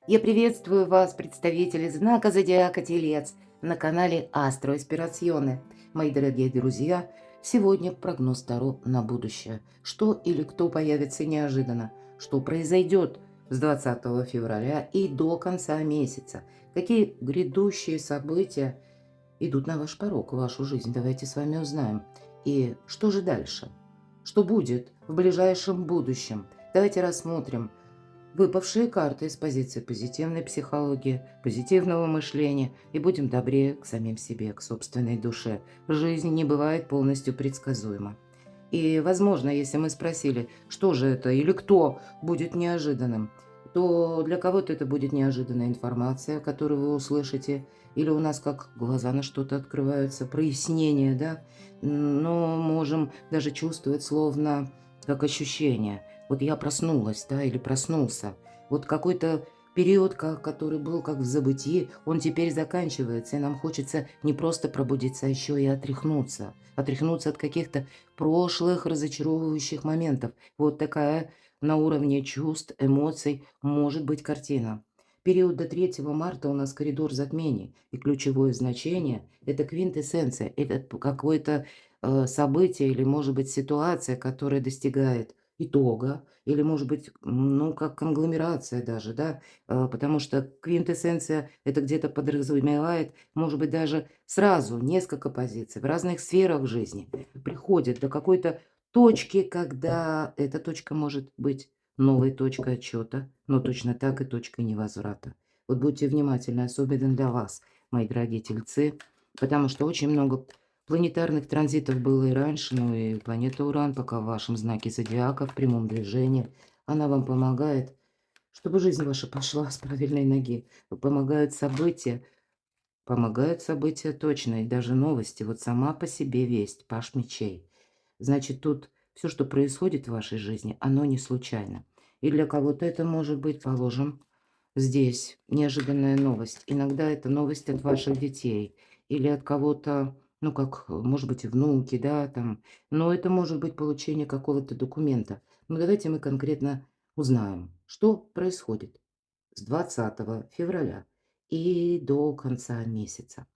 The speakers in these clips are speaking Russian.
Я приветствую вас, представители знака Зодиака Телец, на канале Астро Эспирасьоне. Мои дорогие друзья, сегодня прогноз Таро на будущее. Что или кто появится неожиданно, что произойдет с 20 февраля и до конца месяца, какие грядущие события идут на ваш порог, в вашу жизнь. Давайте с вами узнаем. И что же дальше? Что будет в ближайшем будущем? Давайте рассмотрим выпавшие карты из позиции позитивной психологии, позитивного мышления и будем добрее к самим себе, к собственной душе. Жизнь не бывает полностью предсказуема. И, возможно, если мы спросили, что же это или кто будет неожиданным, то для кого-то это будет неожиданная информация, которую вы услышите, или у нас как глаза на что-то открываются, прояснение, да, но можем даже чувствовать словно как ощущение. Вот я проснулась, да, или проснулся. Вот какой-то период, который был как в забытии, он теперь заканчивается, и нам хочется не просто пробудиться, а еще и отряхнуться. Отряхнуться от каких-то прошлых разочаровывающих моментов. Вот такая на уровне чувств, эмоций может быть картина. Период до 3 марта у нас коридор затмений, и ключевое значение – это квинтэссенция, это какое-то событие или, может быть, ситуация, которая достигает итога, или, может быть, ну, как конгломерация даже, да, потому что квинтэссенция – это где-то подразумевает, может быть, даже сразу несколько позиций в разных сферах жизни приходит до какой-то точки, когда эта точка может быть новой точкой отчета, но точно так и точкой невозврата. Вот будьте внимательны, особенно для вас, мои дорогие тельцы, потому что очень много планетарных транзитов было и раньше, ну и планета Уран пока в вашем знаке зодиака в прямом движении. Она вам помогает, чтобы жизнь ваша пошла с правильной ноги. Помогают события точно, и даже новости. Вот сама по себе весть, паш мечей. Значит, тут все, что происходит в вашей жизни, оно не случайно. И для кого-то это может быть, положим, здесь неожиданная новость. Иногда это новость от ваших детей или от кого-то, ну, как, может быть, внуки, да, там. Но это может быть получение какого-то документа. Но давайте мы конкретно узнаем, что происходит с 20 февраля и до конца месяца.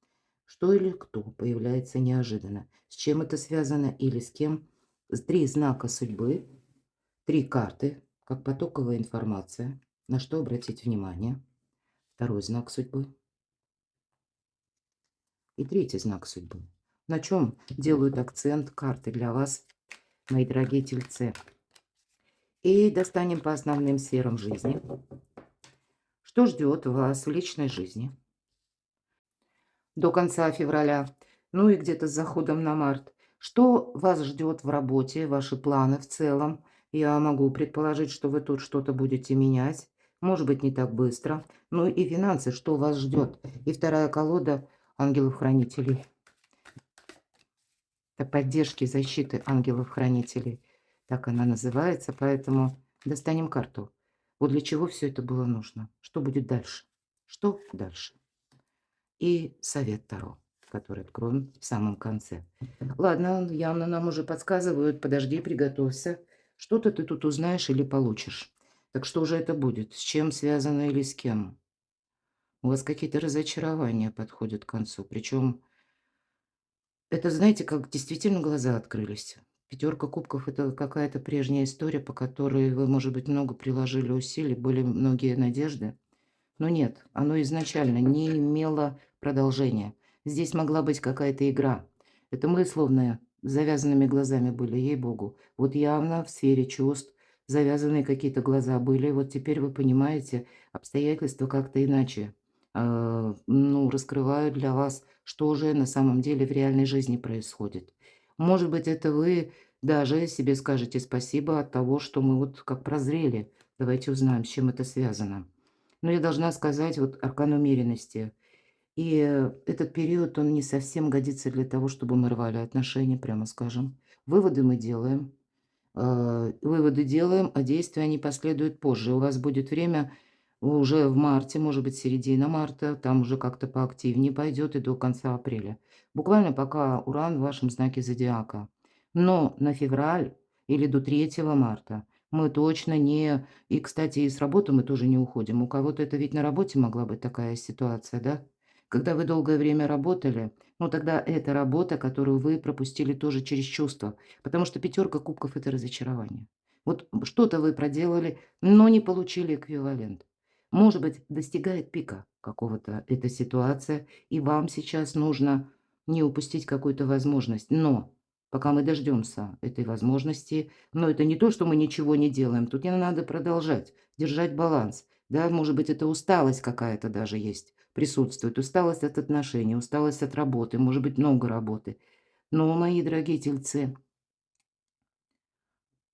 Что или кто появляется неожиданно? С чем это связано или с кем? 3 знака судьбы, 3 карты, как потоковая информация. На что обратить внимание? Второй знак судьбы и третий знак судьбы. На чем делают акцент карты для вас, мои дорогие тельцы? И достанем по основным сферам жизни. Что ждет вас в личной жизни до конца февраля, ну и где-то с заходом на март? Что вас ждет в работе, ваши планы в целом? Я могу предположить, что вы тут что-то будете менять, может быть, не так быстро. Ну и финансы, что вас ждет? И вторая колода ангелов-хранителей. Это поддержки, защиты ангелов-хранителей. Так она называется, поэтому достанем карту. Вот для чего все это было нужно? Что будет дальше? Что дальше? И совет Таро, который откроем в самом конце. Ладно, явно нам уже подсказывают, подожди, приготовься. Что-то ты тут узнаешь или получишь. Так что же это будет? С чем связано или с кем? У вас какие-то разочарования подходят к концу. Причем это, знаете, как действительно глаза открылись. Пятерка кубков – это какая-то прежняя история, по которой вы, может быть, много приложили усилий, были многие надежды. Но нет, оно изначально не имело продолжения. Здесь могла быть какая-то игра. Это мы, словно с завязанными глазами были, ей-богу. Вот явно в сфере чувств завязанные какие-то глаза были. Вот теперь вы понимаете, обстоятельства как-то иначе, ну, раскрывают для вас, что же на самом деле в реальной жизни происходит. Может быть, это вы даже себе скажете спасибо от того, что мы вот как прозрели. Давайте узнаем, с чем это связано. Но я должна сказать, вот аркан умеренности. И этот период, он не совсем годится для того, чтобы мы рвали отношения, прямо скажем. Выводы мы делаем. Выводы делаем, а действия они последуют позже. У вас будет время уже в марте, может быть, середина марта, там уже как-то поактивнее пойдет и до конца апреля. Буквально пока Уран в вашем знаке зодиака. Но на февраль или до 3 марта Мы точно не и, кстати, и с работы мы тоже не уходим. У кого-то это ведь на работе могла быть такая ситуация, да? Когда вы долгое время работали, ну, тогда это работа, которую вы пропустили тоже через чувства, потому что пятерка кубков – это разочарование. Вот что-то вы проделали, но не получили эквивалент. Может быть, достигает пика какого-то эта ситуация, и вам сейчас нужно не упустить какую-то возможность. Но пока мы дождемся этой возможности, но это не то, что мы ничего не делаем. Тут не надо продолжать, держать баланс. Да, может быть, это усталость какая-то даже есть, присутствует. Усталость от отношений, усталость от работы, может быть, много работы. Но, мои дорогие тельцы,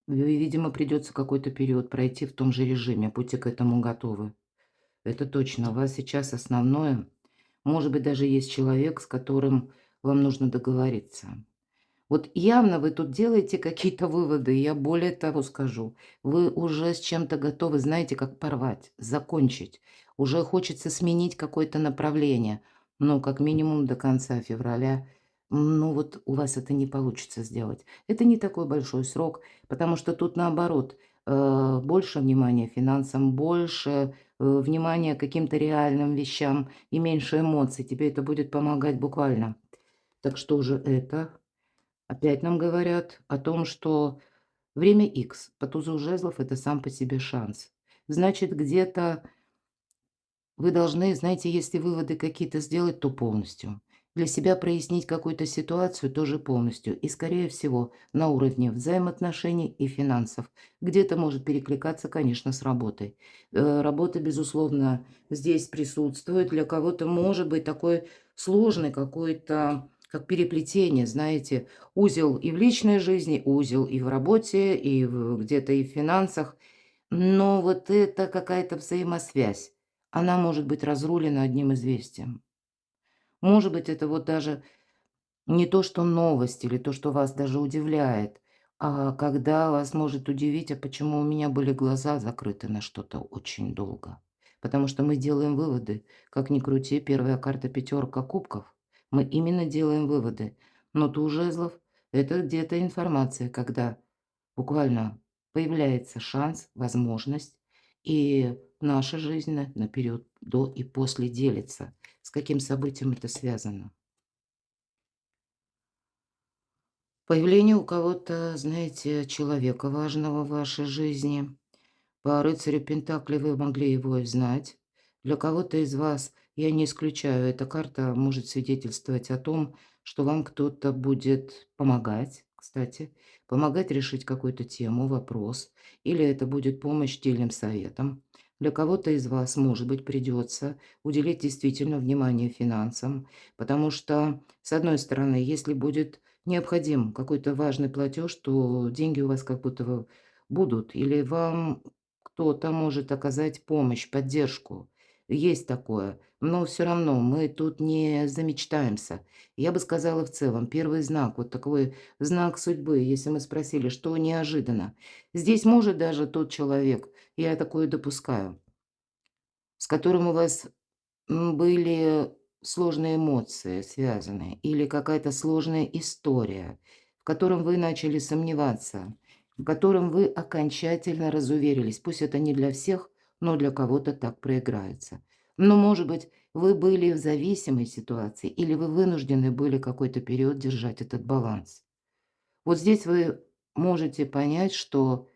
видимо, придется какой-то период пройти в том же режиме. Будьте к этому готовы. Это точно. У вас сейчас основное, может быть, даже есть человек, с которым вам нужно договориться. Вот явно вы тут делаете какие-то выводы. Я более того скажу, вы уже с чем-то готовы, знаете, как порвать, закончить. Уже хочется сменить какое-то направление. Но как минимум до конца февраля, ну вот у вас это не получится сделать. Это не такой большой срок, потому что тут наоборот, больше внимания финансам, больше внимания каким-то реальным вещам и меньше эмоций. Тебе это будет помогать буквально. Так что же это? Опять нам говорят о том, что время X по тузу жезлов – это сам по себе шанс. Значит, где-то вы должны, знаете, если выводы какие-то сделать, то полностью. Для себя прояснить какую-то ситуацию тоже полностью. И, скорее всего, на уровне взаимоотношений и финансов. Где-то может перекликаться, конечно, с работой. Работа, безусловно, здесь присутствует. Для кого-то может быть такой сложный какой-то, как переплетение, знаете, узел и в личной жизни, узел и в работе, и где-то и в финансах. Но вот это какая-то взаимосвязь. Она может быть разрулена одним известием. Может быть, это вот даже не то, что новость или то, что вас даже удивляет, а когда вас может удивить, а почему у меня были глаза закрыты на что-то очень долго. Потому что мы делаем выводы. Как ни крути, первая карта пятерка кубков. Мы именно делаем выводы. Но туз жезлов – это где-то информация, когда буквально появляется шанс, возможность, и наша жизнь на период до и после делится. С каким событием это связано? Появление у кого-то, знаете, человека важного в вашей жизни. По рыцарю Пентаклей вы могли его и знать. Для кого-то из вас, я не исключаю, эта карта может свидетельствовать о том, что вам кто-то будет помогать, кстати, помогать решить какую-то тему, вопрос, или это будет помощь дельным советом. Для кого-то из вас, может быть, придется уделить действительно внимание финансам, потому что, с одной стороны, если будет необходим какой-то важный платеж, то деньги у вас как будто будут, или вам кто-то может оказать помощь, поддержку. Есть такое. Но все равно мы тут не замечтаемся. Я бы сказала в целом, первый знак, вот такой знак судьбы, если мы спросили, что неожиданно. Здесь может даже тот человек, я такое допускаю, с которым у вас были сложные эмоции связаны или какая-то сложная история, в котором вы начали сомневаться, в котором вы окончательно разуверились. Пусть это не для всех, но для кого-то так проиграется. Но, может быть, вы были в зависимой ситуации или вы вынуждены были какой-то период держать этот баланс. Вот здесь вы можете понять, что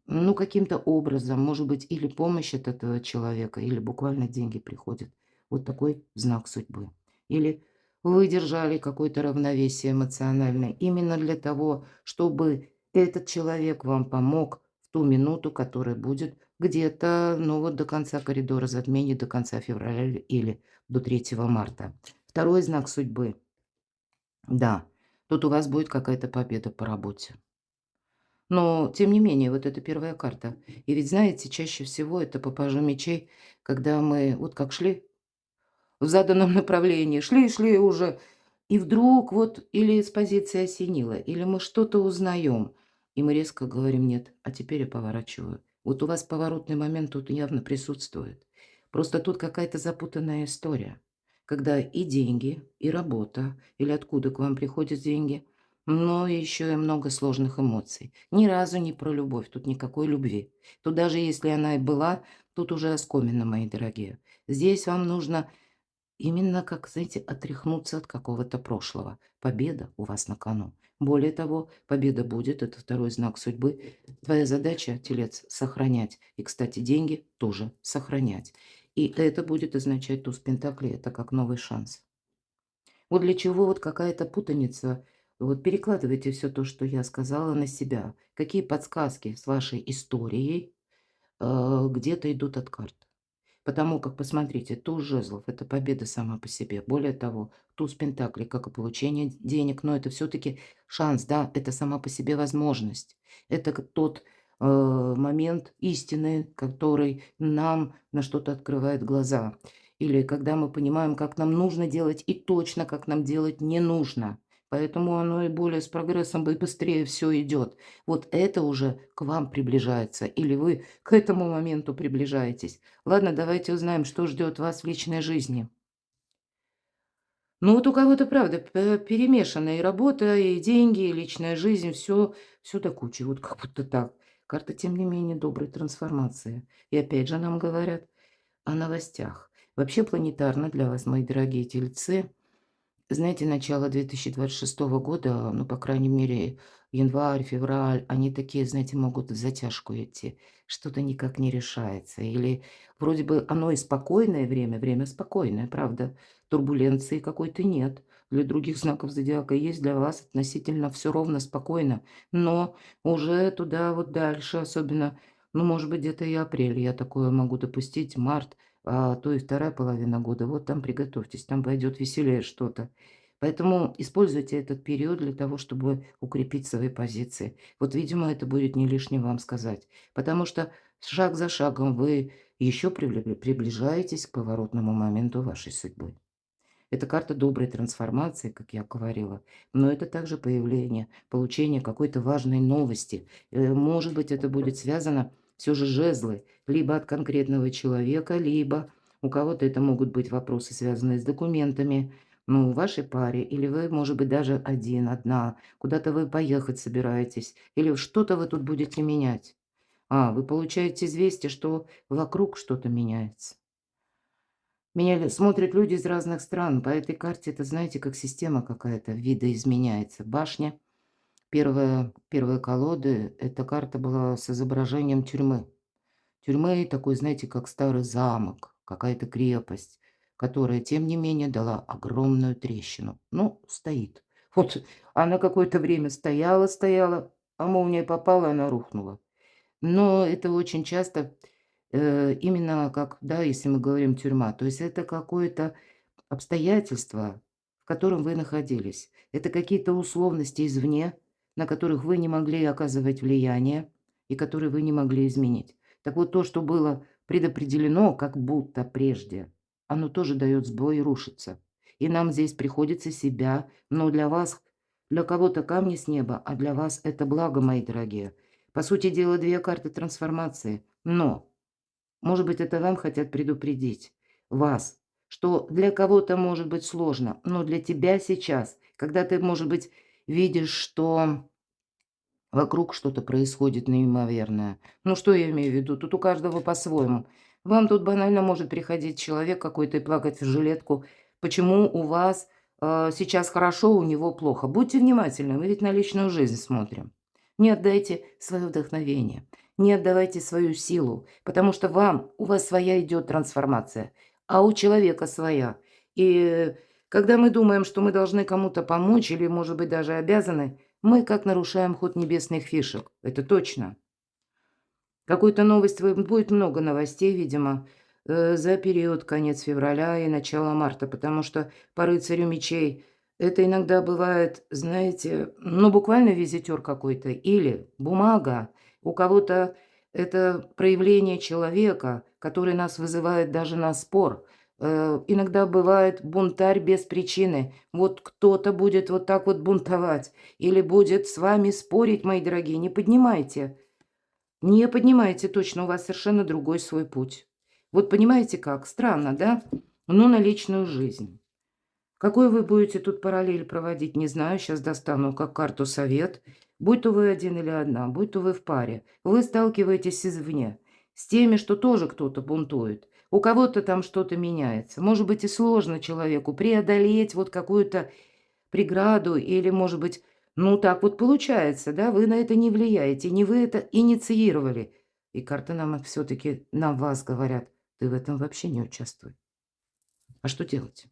ну, каким-то образом, может быть, или помощь от этого человека, или буквально деньги приходят. Вот такой знак судьбы. Или вы держали какое-то равновесие эмоциональное именно для того, чтобы этот человек вам помог в ту минуту, которая будет где-то, ну вот до конца коридора затмений, до конца февраля или до 3 марта. Второй знак судьбы. Да, тут у вас будет какая-то победа по работе. Но, тем не менее, вот это первая карта. И ведь, знаете, чаще всего это по пажу мечей, когда мы вот как шли в заданном направлении, шли уже, и вдруг вот или с позиции осенило, или мы что-то узнаем, и мы резко говорим «нет», а теперь я поворачиваю. Вот у вас поворотный момент тут явно присутствует. Просто тут какая-то запутанная история, когда и деньги, и работа, или откуда к вам приходят деньги, но еще и много сложных эмоций. Ни разу не про любовь, тут никакой любви. Тут даже если она и была, тут уже оскомина, мои дорогие. Здесь вам нужно именно, как, знаете, отряхнуться от какого-то прошлого. Победа у вас на кону. Более того, победа будет, это второй знак судьбы. Твоя задача, телец, сохранять. И, кстати, деньги тоже сохранять. И это будет означать туз пентаклей, это как новый шанс. Вот для чего вот какая-то путаница. Вот перекладывайте все то, что я сказала, на себя. Какие подсказки с вашей историей где-то идут от карт. Потому как, посмотрите, туз жезлов – это победа сама по себе. Более того, туз пентаклей, как и получение денег, но это все-таки шанс, да, это сама по себе возможность. Это тот момент истины, который нам на что-то открывает глаза. Или когда мы понимаем, как нам нужно делать и точно, как нам делать не нужно. Поэтому оно и более с прогрессом, и быстрее все идет. Вот это уже к вам приближается, или вы к этому моменту приближаетесь. Ладно, давайте узнаем, что ждет вас в личной жизни. Ну вот у кого-то, правда, перемешанная и работа, и деньги, и личная жизнь, все до кучи, вот как будто так. Карта, тем не менее, доброй трансформации. И опять же нам говорят о новостях. Вообще планетарно для вас, мои дорогие тельцы, знаете, начало 2026 года, ну, по крайней мере, январь, февраль, они такие, знаете, могут в затяжку идти. Что-то никак не решается. Или вроде бы оно и спокойное время, время спокойное, правда. Турбуленции какой-то нет. Для других знаков зодиака есть, для вас относительно все ровно, спокойно. Но уже туда вот дальше, особенно, ну, может быть, где-то и апрель, я такое могу допустить, март, а то и вторая половина года. Вот там приготовьтесь, там пойдет веселее что-то. Поэтому используйте этот период для того, чтобы укрепить свои позиции. Вот, видимо, это будет не лишним вам сказать. Потому что шаг за шагом вы еще приближаетесь к поворотному моменту вашей судьбы. Это карта доброй трансформации, как я говорила, но это также появление, получение какой-то важной новости. Может быть, это будет связано все же жезлы, либо от конкретного человека, либо у кого-то это могут быть вопросы, связанные с документами, ну, в вашей паре, или вы, может быть, даже один, одна, куда-то вы поехать собираетесь, или что-то вы тут будете менять. Вы получаете известие, что вокруг что-то меняется. Меня смотрят люди из разных стран. По этой карте это, знаете, как система какая-то видоизменяется. Башня, первая колода, эта карта была с изображением тюрьмы. Тюрьмы такой, знаете, как старый замок, какая-то крепость, которая, тем не менее, дала огромную трещину. Ну, стоит. Вот она какое-то время стояла, а молния попала, и она рухнула. Но это очень часто, именно как, да, если мы говорим тюрьма, то есть это какое-то обстоятельства, в котором вы находились. Это какие-то условности извне, на которых вы не могли оказывать влияние и которые вы не могли изменить. Так вот, то, что было предопределено как будто прежде, оно тоже дает сбой и рушится. И нам здесь приходится себя, но для вас, для кого-то камни с неба, а для вас это благо, мои дорогие. По сути дела, две карты трансформации. Но может быть, это вам хотят предупредить, вас, что для кого-то может быть сложно, но для тебя сейчас, когда ты, может быть, видишь, что вокруг что-то происходит неимоверное. Ну, что я имею в виду? Тут у каждого по-своему. Вам тут банально может приходить человек какой-то и плакать в жилетку. Почему у вас сейчас хорошо, у него плохо? Будьте внимательны, мы ведь на личную жизнь смотрим. Не отдайте свое вдохновение, не отдавайте свою силу, потому что у вас своя идет трансформация, а у человека своя. И когда мы думаем, что мы должны кому-то помочь или, может быть, даже обязаны, мы как нарушаем ход небесных фишек. Это точно. Какую-то новость будет много новостей, видимо, за период конец февраля и начало марта, потому что по рыцарю мечей это иногда бывает, знаете, ну, буквально визитер какой-то или бумага. У кого-то это проявление человека, который нас вызывает даже на спор. Иногда бывает бунтарь без причины. Вот кто-то будет вот так вот бунтовать или будет с вами спорить, мои дорогие. Не поднимайте точно, у вас совершенно другой свой путь. Вот понимаете как? Странно, да? Ну, на личную жизнь. Какой вы будете тут параллель проводить, не знаю. Сейчас достану как карту совет. Будь то вы один или одна, будь то вы в паре, вы сталкиваетесь извне с теми, что тоже кто-то бунтует. У кого-то там что-то меняется. Может быть, и сложно человеку преодолеть вот какую-то преграду или, может быть, ну так вот получается, да, вы на это не влияете, не вы это инициировали. И карты нам все-таки на вас говорят, ты в этом вообще не участвуй. А что делать?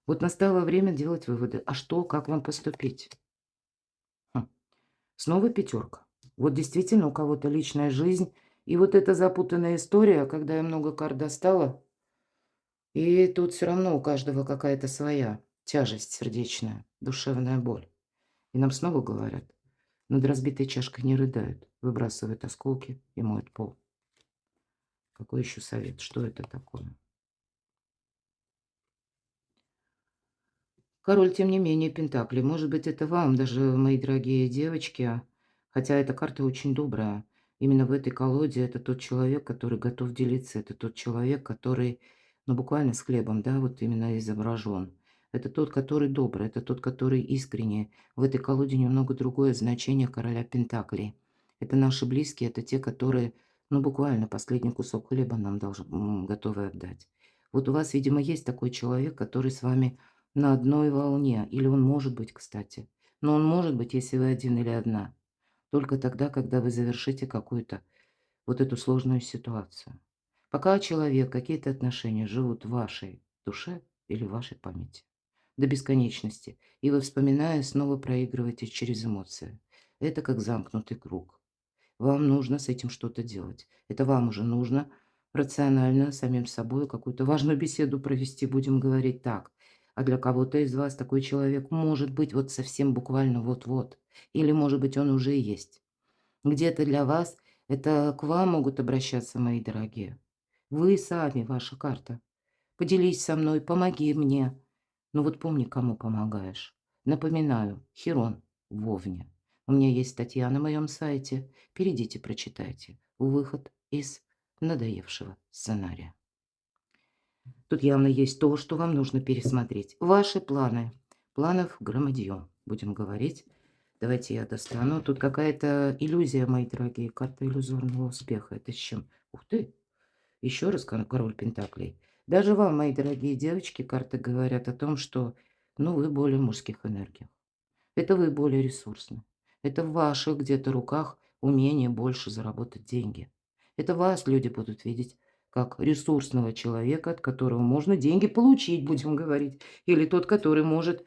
Вот настало время делать выводы. А что, как вам поступить? Хм. Снова пятерка. Вот действительно у кого-то личная жизнь. И вот эта запутанная история, когда я много карт достала, и тут все равно у каждого какая-то своя тяжесть сердечная, душевная боль. И нам снова говорят, над разбитой чашкой не рыдают, выбрасывают осколки и моют пол. Какой еще совет? Что это такое? Король, тем не менее, Пентаклей. Может быть, это вам, даже мои дорогие девочки, хотя эта карта очень добрая. Именно в этой колоде это тот человек, который готов делиться. Это тот человек, который, ну, буквально с хлебом, да, вот именно изображен. Это тот, который добрый, это тот, который искренний. В этой колоде немного другое значение короля Пентаклей. Это наши близкие, это те, которые, ну, буквально последний кусок хлеба нам готовы отдать. Вот у вас, видимо, есть такой человек, который с вами на одной волне. Или он может быть, кстати. Но он может быть, если вы один или одна. Только тогда, когда вы завершите какую-то вот эту сложную ситуацию. Пока человек, какие-то отношения живут в вашей душе или в вашей памяти. До бесконечности. И вы, вспоминая, снова проигрываете через эмоции. Это как замкнутый круг. Вам нужно с этим что-то делать. Это вам уже нужно рационально самим собой какую-то важную беседу провести, будем говорить так. А для кого-то из вас такой человек может быть вот совсем буквально вот-вот. Или, может быть, он уже и есть. Где-то для вас это к вам могут обращаться, мои дорогие. Вы сами, ваша карта. Поделись со мной, помоги мне. Ну вот помни, кому помогаешь. Напоминаю, Хирон в Овне. У меня есть статья на моем сайте. Перейдите, прочитайте. Выход из надоевшего сценария. Тут явно есть то, что вам нужно пересмотреть. Ваши планы. Планов громадье, будем говорить. Давайте я достану. Тут какая-то иллюзия, мои дорогие. Карта иллюзорного успеха. Это с чем? Ух ты! Еще раз король Пентаклей. Даже вам, мои дорогие девочки, карты говорят о том, что, ну, вы более в мужских энергиях. Это вы более ресурсны. Это в ваших где-то руках умение больше заработать деньги. Это вас люди будут видеть как ресурсного человека, от которого можно деньги получить, будем говорить. Или тот, который может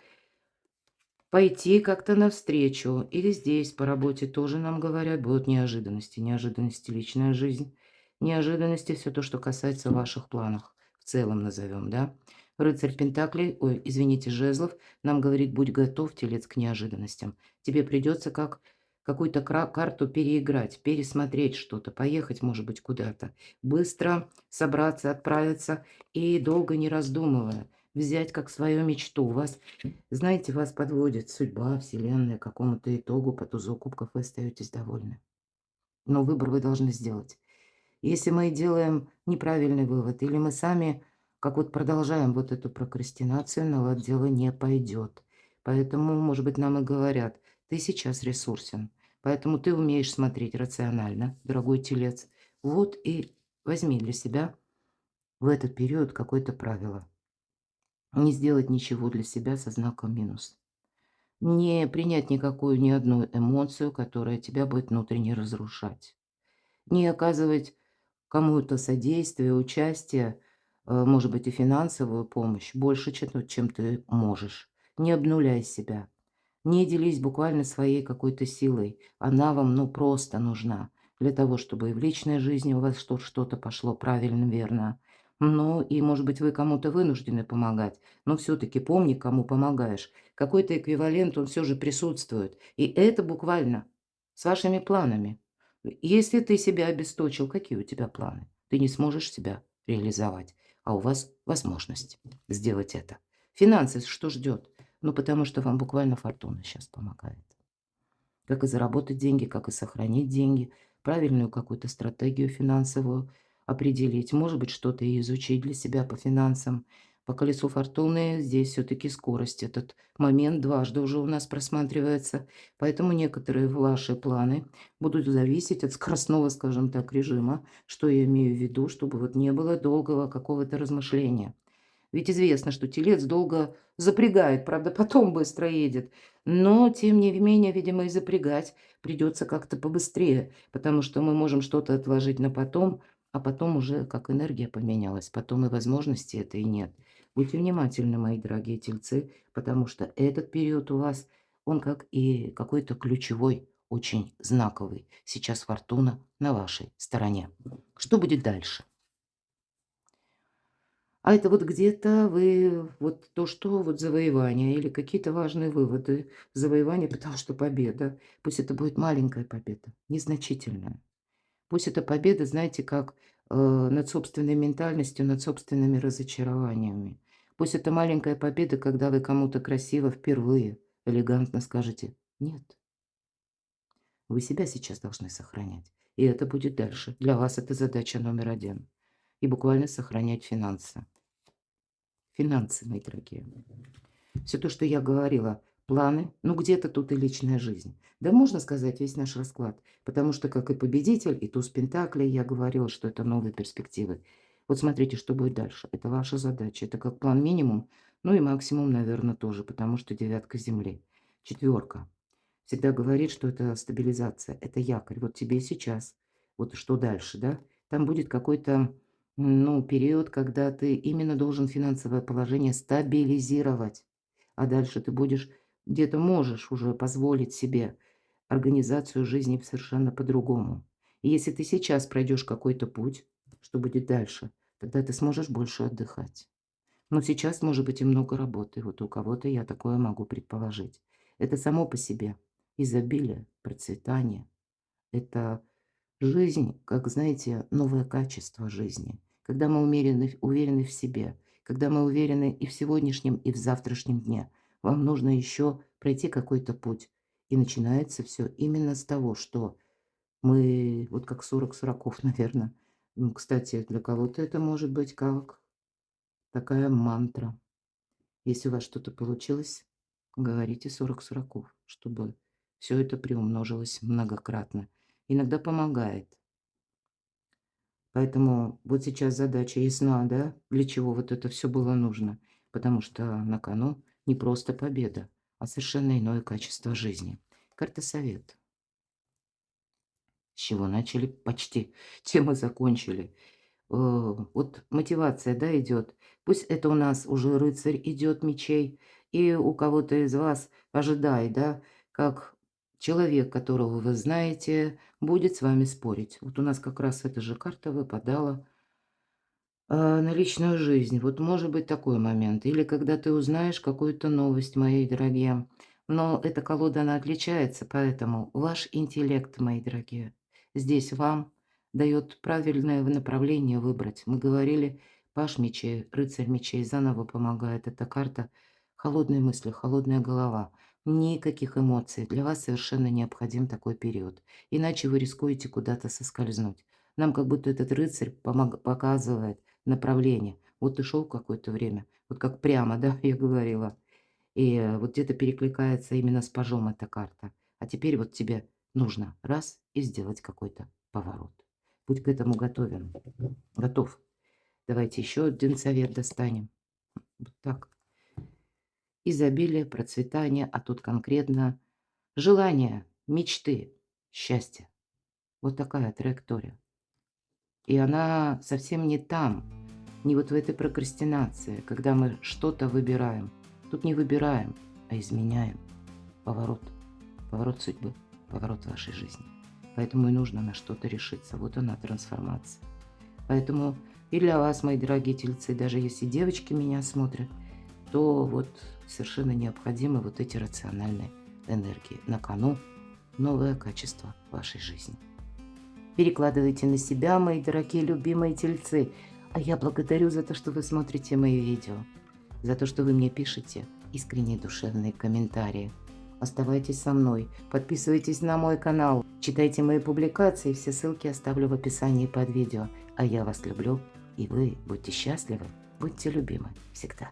пойти как-то навстречу. Или здесь по работе тоже нам говорят, будут неожиданности. Неожиданности личная жизнь. Неожиданности все то, что касается ваших планов. В целом назовем, да. Рыцарь Пентаклей, ой, извините, жезлов, нам говорит, будь готов, телец, к неожиданностям. Тебе придется как какую-то карту переиграть, пересмотреть что-то, поехать, может быть, куда-то. Быстро собраться, отправиться и долго не раздумывая взять как свою мечту. Вас, знаете, вас подводит судьба, вселенная к какому-то итогу, по тузу кубков вы остаетесь довольны. Но выбор вы должны сделать. Если мы делаем неправильный вывод, или мы сами, как вот продолжаем вот эту прокрастинацию, на лад дело не пойдет. Поэтому, может быть, нам и говорят, ты сейчас ресурсен, поэтому ты умеешь смотреть рационально, дорогой телец. Вот и возьми для себя в этот период какое-то правило. Не сделать ничего для себя со знаком минус. Не принять никакую, ни одну эмоцию, которая тебя будет внутренне разрушать. Не оказывать кому-то содействие, участие, может быть, и финансовую помощь больше, чем ты можешь. Не обнуляй себя. Не делись буквально своей какой-то силой. Она вам, ну, просто нужна для того, чтобы и в личной жизни у вас что-то пошло правильно, верно. Ну, и, может быть, вы кому-то вынуждены помогать, но все-таки помни, кому помогаешь. Какой-то эквивалент, он все же присутствует. И это буквально с вашими планами. Если ты себя обесточил, какие у тебя планы? Ты не сможешь себя реализовать, а у вас возможность сделать это. Финансы что ждет? Ну, потому что вам буквально фортуна сейчас помогает. Как и заработать деньги, как и сохранить деньги, правильную какую-то стратегию финансовую определить, может быть, что-то и изучить для себя по финансам. По колесу фортуны здесь все-таки скорость. Этот момент дважды уже у нас просматривается. Поэтому некоторые ваши планы будут зависеть от скоростного, скажем так, режима. Что я имею в виду, чтобы вот не было долгого какого-то размышления. Ведь известно, что телец долго запрягает, правда, потом быстро едет. Но, тем не менее, видимо, и запрягать придется как-то побыстрее, потому что мы можем что-то отложить на потом, а потом уже как энергия поменялась, потом и возможности этой нет. Будьте внимательны, мои дорогие тельцы, потому что этот период у вас, он как и какой-то ключевой, очень знаковый. Сейчас фортуна на вашей стороне. Что будет дальше? А это вот где-то вы, вот то, что вот завоевание или какие-то важные выводы, завоевание, потому что победа. Пусть это будет маленькая победа, незначительная. Пусть это победа, знаете, как над собственной ментальностью, над собственными разочарованиями. Пусть это маленькая победа, когда вы кому-то красиво впервые, элегантно скажете «нет». Вы себя сейчас должны сохранять. И это будет дальше. Для вас это задача номер один. И буквально сохранять финансы. Финансы, мои дорогие. Все то, что я говорила, планы, ну где-то тут и личная жизнь. Да можно сказать весь наш расклад, потому что как и победитель, и туз пентаклей, я говорила, что это новые перспективы. Вот смотрите, что будет дальше. Это ваша задача. Это как план минимум, ну и максимум, наверное, тоже, потому что девятка земли. Четверка. Всегда говорит, что это стабилизация, это якорь. Вот тебе сейчас, вот что дальше, да? Там будет какой-то, ну, период, когда ты именно должен финансовое положение стабилизировать. А дальше ты будешь, где-то можешь уже позволить себе организацию жизни совершенно по-другому. И если ты сейчас пройдешь какой-то путь, что будет дальше, тогда ты сможешь больше отдыхать. Но сейчас может быть и много работы. Вот у кого-то я такое могу предположить. Это само по себе изобилие, процветание. Это жизнь, как, знаете, новое качество жизни. Когда мы уверены в себе, когда мы уверены и в сегодняшнем, и в завтрашнем дне. Вам нужно еще пройти какой-то путь. И начинается все именно с того, что мы, вот как 40 сороков, наверное. Кстати, для кого-то это может быть как такая мантра. Если у вас что-то получилось, говорите 40 сороков, чтобы все это приумножилось многократно. Иногда помогает. Поэтому вот сейчас задача ясна, да, для чего вот это все было нужно. Потому что на кону не просто победа, а совершенно иное качество жизни. Карта совет. С чего начали? Почти. Тему закончили. Вот мотивация, да, идет. Пусть это у нас уже рыцарь идет мечей, и у кого-то из вас ожидает, да, как человек, которого вы знаете, будет с вами спорить. Вот у нас как раз эта же карта выпадала на личную жизнь. Вот может быть такой момент. Или когда ты узнаешь какую-то новость, мои дорогие. Но эта колода, она отличается, поэтому ваш интеллект, мои дорогие, здесь вам дает правильное направление выбрать. Мы говорили, паш мечей, рыцарь мечей заново помогает. Эта карта холодные мысли, холодная голова. Никаких эмоций. Для вас совершенно необходим такой период. Иначе вы рискуете куда-то соскользнуть. Нам как будто этот рыцарь показывает направление. Вот ты шел какое-то время, вот как прямо, да, я говорила. И вот где-то перекликается именно с пажом эта карта. А теперь вот тебе нужно раз и сделать какой-то поворот. Будь к этому готовен. Готов. Давайте еще один совет достанем. Вот так. Изобилие, процветание, а тут конкретно желание, мечты, счастье. Вот такая траектория. И она совсем не там, не вот в этой прокрастинации, когда мы что-то выбираем. Тут не выбираем, а изменяем. Поворот. Поворот судьбы. Поворот вашей жизни. Поэтому и нужно на что-то решиться. Вот она, трансформация. Поэтому и для вас, мои дорогие тельцы, даже если девочки меня смотрят, то вот совершенно необходимы вот эти рациональные энергии. На кону новое качество вашей жизни. Перекладывайте на себя, мои дорогие любимые тельцы. А я благодарю за то, что вы смотрите мои видео, за то, что вы мне пишете искренние душевные комментарии. Оставайтесь со мной, подписывайтесь на мой канал, читайте мои публикации, все ссылки оставлю в описании под видео. А я вас люблю И вы будьте счастливы, будьте любимы всегда.